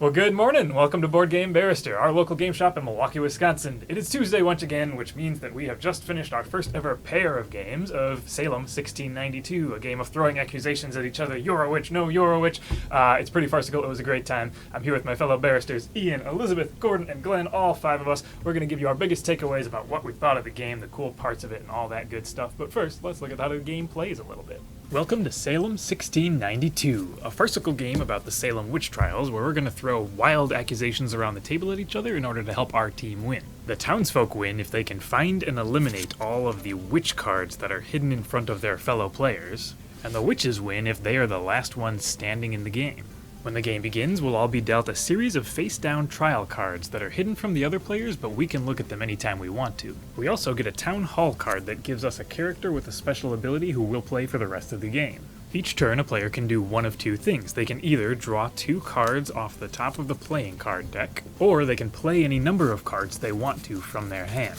Well, good morning. Welcome to Board Game Barrister, our local game shop in Milwaukee, Wisconsin. It is Tuesday once again, which means that we have just finished our first ever pair of games of Salem 1692, a game of throwing accusations at each other. You're a witch, no, you're a witch. It's pretty farcical. It was a great time. I'm here with my fellow barristers, Ian, Elizabeth, Gordon, and Glenn, all five of us. We're going to give you our biggest takeaways about what we thought of the game, the cool parts of it, and all that good stuff. But first, let's look at how the game plays a little bit. Welcome to Salem 1692, a farcical game about the Salem witch trials where we're going to throw wild accusations around the table at each other in order to help our team win. The townsfolk win if they can find and eliminate all of the witch cards that are hidden in front of their fellow players, and the witches win if they are the last ones standing in the game. When the game begins, we'll all be dealt a series of face-down trial cards that are hidden from the other players, but we can look at them anytime we want to. We also get a Town Hall card that gives us a character with a special ability who will play for the rest of the game. Each turn, a player can do one of two things. They can either draw two cards off the top of the playing card deck, or they can play any number of cards they want to from their hand.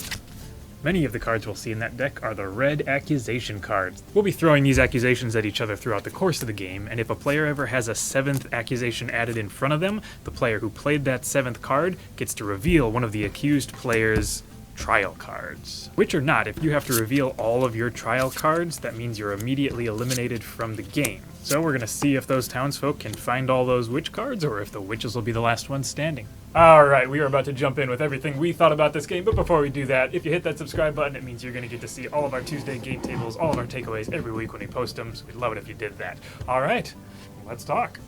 Many of the cards we'll see in that deck are the red accusation cards. We'll be throwing these accusations at each other throughout the course of the game, and if a player ever has a seventh accusation added in front of them, the player who played that seventh card gets to reveal one of the accused player's trial cards. Witch or not, if you have to reveal all of your trial cards, that means you're immediately eliminated from the game. So we're going to see if those townsfolk can find all those witch cards, or if the witches will be the last ones standing. Alright, we are about to jump in with everything we thought about this game, but before we do that, if you hit that subscribe button, it means you're going to get to see all of our Tuesday game tables, all of our takeaways every week when we post them, so we'd love it if you did that. Alright, let's talk.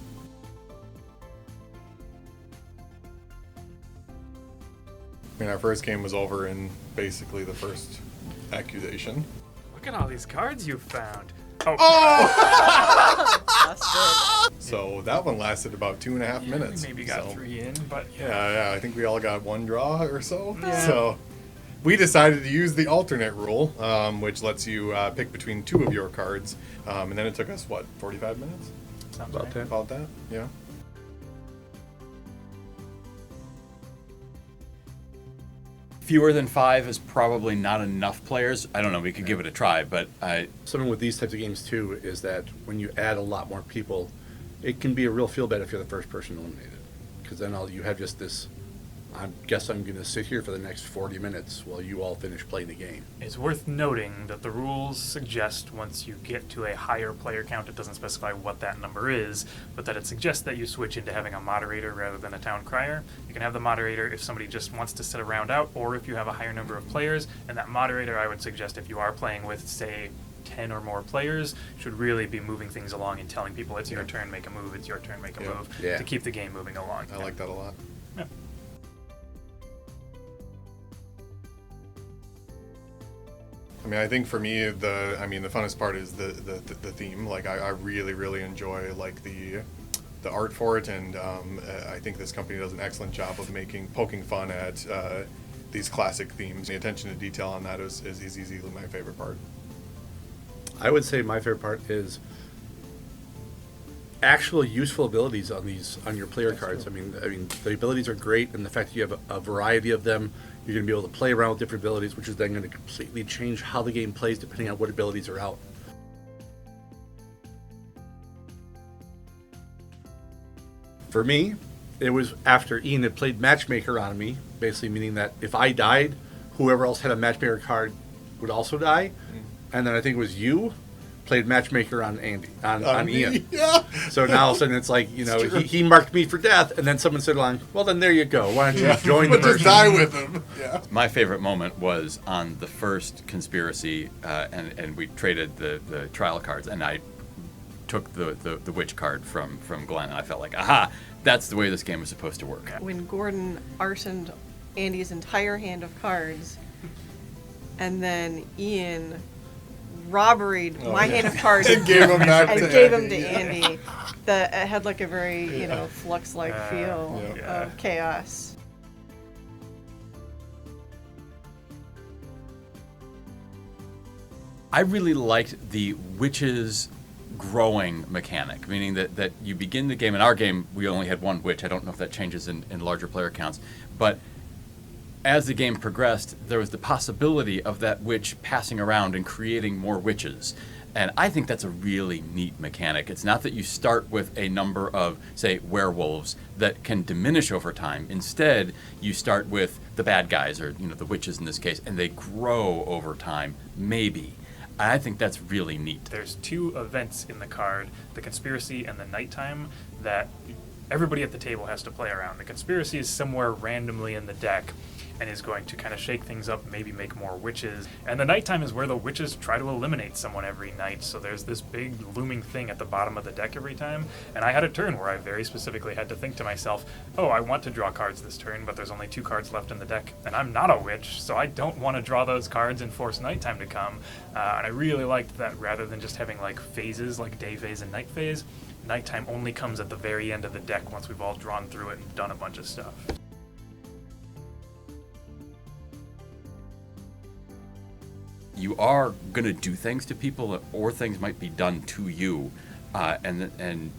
I mean, our first game was over in basically the first accusation. Look at all these cards you found. So that one lasted about 2.5 minutes. We maybe got 3 in, but yeah, I think we all got one draw or so. Yeah. So we decided to use the alternate rule, which lets you pick between two of your cards. And then it took us, 45 minutes? sounds About right. that. About that, yeah. Fewer than 5 is probably not enough players. I don't know, we could give it a try, but Something with these types of games too is that when you add a lot more people, it can be a real feel bad if you're the first person eliminated, because then you have just this. I guess I'm going to sit here for the next 40 minutes while you all finish playing the game. It's worth noting that the rules suggest once you get to a higher player count, it doesn't specify what that number is, but that it suggests that you switch into having a moderator rather than a town crier. You can have the moderator if somebody just wants to sit a round out, or if you have a higher number of players, and that moderator, I would suggest if you are playing with, say, 10 or more players, should really be moving things along and telling people it's your turn, make a move, it's your turn, make a move, Yeah. to keep the game moving along. I like that a lot. Yeah. I mean, I think for me, the funnest part is the theme. Like, I really, really enjoy, like, the art for it, and I think this company does an excellent job of poking fun at these classic themes. The attention to detail on that is easily my favorite part. I would say my favorite part is actual useful abilities on your player cards. I mean, the abilities are great, and the fact that you have a variety of them, you're going to be able to play around with different abilities, which is then going to completely change how the game plays depending on what abilities are out. For me, it was after Ian had played Matchmaker on me, basically meaning that if I died, whoever else had a Matchmaker card would also die. And then I think it was you played Matchmaker on Andy, on Ian. Yeah. So now all of a sudden it's like, he marked me for death, and then someone said along, well, then there you go. Why don't you join the But just version? die with him. Yeah. my favorite moment was on the first conspiracy, and we traded the trial cards, and I took the witch card from Glenn, and I felt like, aha, that's the way this game is supposed to work. When Gordon arsoned Andy's entire hand of cards, and then Ian robberied my hand of cards And gave them back and to gave Andy. them to Andy. It had like a very, flux-like feel yeah. of chaos. I really liked the witches growing mechanic, meaning that you begin the game. In our game, we only had one witch. I don't know if that changes in larger player counts, but as the game progressed, there was the possibility of that witch passing around and creating more witches. And I think that's a really neat mechanic. It's not that you start with a number of, say, werewolves that can diminish over time. Instead, you start with the bad guys, or the witches in this case, and they grow over time, maybe. I think that's really neat. There's 2 events in the card, the conspiracy and the nighttime, that everybody at the table has to play around. The conspiracy is somewhere randomly in the deck and is going to kind of shake things up, maybe make more witches. And the nighttime is where the witches try to eliminate someone every night. So there's this big looming thing at the bottom of the deck every time. And I had a turn where I very specifically had to think to myself, oh, I want to draw cards this turn, but there's only 2 cards left in the deck. And I'm not a witch, so I don't want to draw those cards and force nighttime to come. And I really liked that rather than just having like phases, like day phase and night phase, nighttime only comes at the very end of the deck once we've all drawn through it and done a bunch of stuff. You are going to do things to people, or things might be done to you, and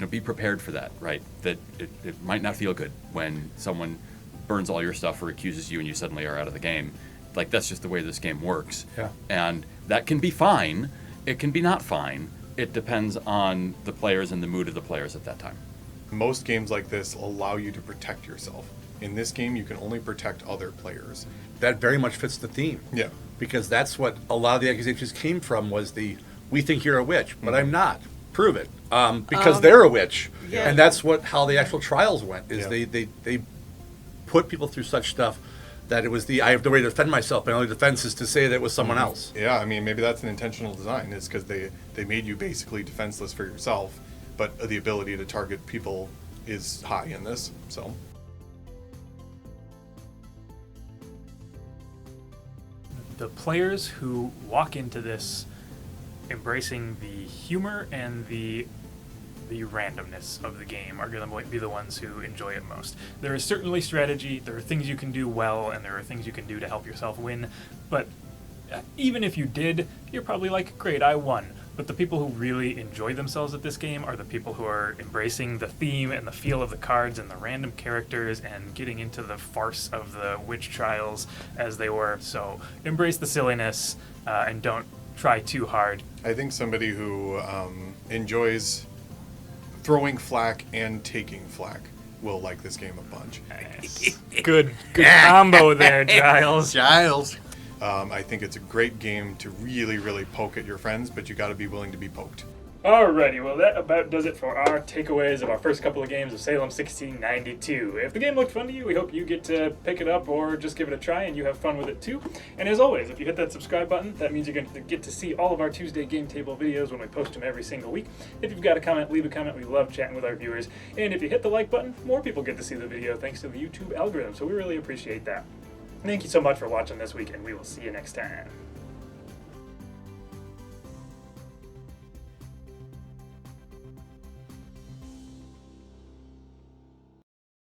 be prepared for that, right? That it might not feel good when someone burns all your stuff or accuses you and you suddenly are out of the game. Like, that's just the way this game works. Yeah. And that can be fine. It can be not fine. It depends on the players and the mood of the players at that time. Most games like this allow you to protect yourself. In this game, you can only protect other players. That very much fits the theme. Yeah. Because that's what a lot of the accusations came from, was we think you're a witch, but I'm not. Prove it. Because they're a witch. Yeah. And that's how the actual trials went, is Yeah. they put people through such stuff that it was I have the way to defend myself. My only defense is to say that it was someone else. Yeah, I mean, maybe that's an intentional design, is because they made you basically defenseless for yourself, but the ability to target people is high in this, so. The players who walk into this embracing the humor and the randomness of the game are going to be the ones who enjoy it most. There is certainly strategy, there are things you can do well, and there are things you can do to help yourself win, but even if you did, you're probably like, great, I won. But the people who really enjoy themselves at this game are the people who are embracing the theme and the feel of the cards and the random characters and getting into the farce of the witch trials as they were. So embrace the silliness and don't try too hard. I think somebody who enjoys throwing flack and taking flack will like this game a bunch. Nice. Good combo there, Giles. Giles. I think it's a great game to really, really poke at your friends, but you got to be willing to be poked. Alrighty, well that about does it for our takeaways of our first couple of games of Salem 1692. If the game looked fun to you, we hope you get to pick it up or just give it a try and you have fun with it too. And as always, if you hit that subscribe button, that means you're going to get to see all of our Tuesday game table videos when we post them every single week. If you've got a comment, leave a comment. We love chatting with our viewers. And if you hit the like button, more people get to see the video thanks to the YouTube algorithm, so we really appreciate that. Thank you so much for watching this week, and we will see you next time.